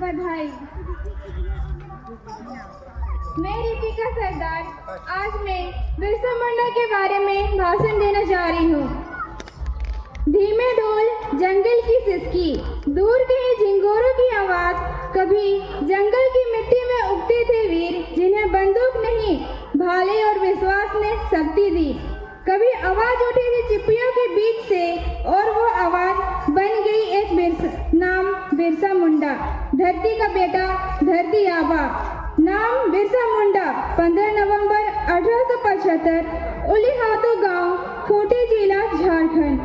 बधाई। मैं रितिका सरदार, आज मैं बिरसा मुंडा के बारे में भाषण देना जा रही हूँ। धीमे ढोल जंगल की सिसकी, दूर कहीं झिंगोरों की आवाज, कभी जंगल की मिट्टी में उगते थे वीर जिन्हें बंदूक नहीं भाले और विश्वास ने शक्ति दी। कभी आवाज उठी थी चिप्पियों के बीच से और वो आवाज बन गई एक बिरसा मुंडा, धरती का बेटा, धरती आबा। नाम बिरसा मुंडा, 15 नवंबर 1875, उलीहातू गांव, खूंटी जिला, झारखंड।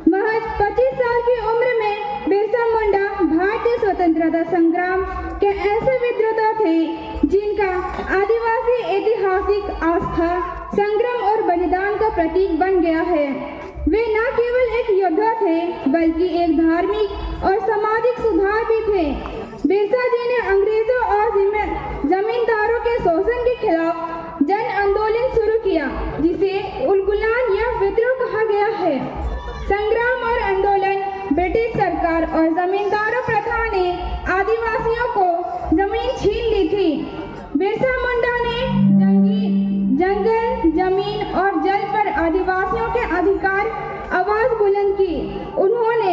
महज 25 साल की उम्र में बिरसा मुंडा भारतीय स्वतंत्रता संग्राम के ऐसे विद्रोही थे जिनका आदिवासी ऐतिहासिक आस्था, संग्राम और बलिदान का प्रतीक बन गया है। वे न केवल एक योद्धा थे बल्कि एक धार्मिक और सामाजिक सुधार भी थे। बिरसा जी ने अंग्रेजों और जमींदारों के शोषण के खिलाफ जन आंदोलन शुरू किया जिसे उलगुलान या विद्रोह कहा गया है। संग्राम और आंदोलन ब्रिटिश सरकार और जमींदारों प्रथा ने आदिवासियों को जमीन छीन ली थी। बिरसा मुंडा ने जंगल, जमीन और जल पर आदिवासियों के अधिकार आवाज बुलंद की। उन्होंने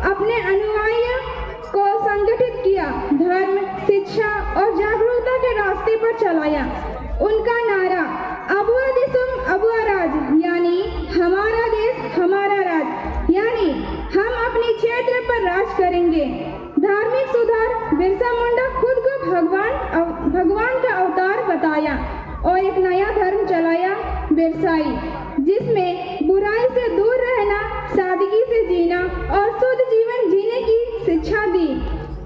अपने अनुयायियों को संगठित किया, धर्म, शिक्षा और जागरूकता के रास्ते पर चलाया। उनका नारा अबुआ दिसुम अबुआ राज, यानी हमारा देश हमारा राज, यानी हम अपने क्षेत्र पर राज करेंगे। धार्मिक सुधार, बिरसा मुंडा खुद को भगवान का अवतार बताया और एक नया धर्म चलाया, बिरसाई, जिसमें बुराई से दूर रहना, सादगी से जीना और शुद्ध जीवन जीने की शिक्षा दी।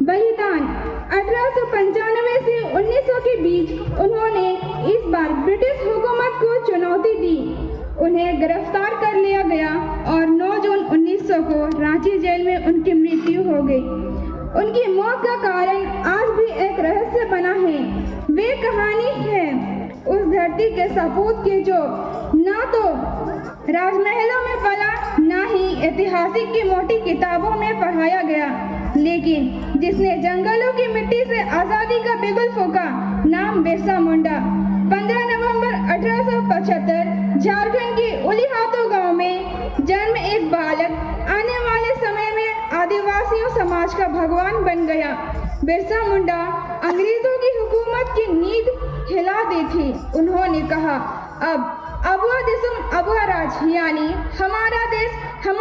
बलिदान, 1895 से 1900 के बीच उन्होंने इस बार ब्रिटिश हुकूमत को चुनौती दी। उन्हें गिरफ्तार कर लिया गया और 9 जून 1900 को रांची जेल में उनकी मृत्यु हो गई। उनकी मौत का कारण आज भी एक रहस्य बना है। वे कहानी है उस धरती के सपूत के जो ना तो राजमहलों में पला, ना ही ऐतिहासिक की मोटी किताबों में पढ़ाया गया, लेकिन जिसने जंगलों की मिट्टी से आजादी का बिगुल फूंका। नाम बिरसा मुंडा। 15 नवंबर 1875 झारखंड के उलीहातू गांव में जन्म एक बालक आने वाले समय में आदिवासियों समाज का भगवान बन गया। बिरसा मुंडा अंग्रेजों की हुकूमत की नींद हिला दी थी। उन्होंने कहा, अब अबुआ दिसुम अबुआ राज, यानी हमारा देश हमारा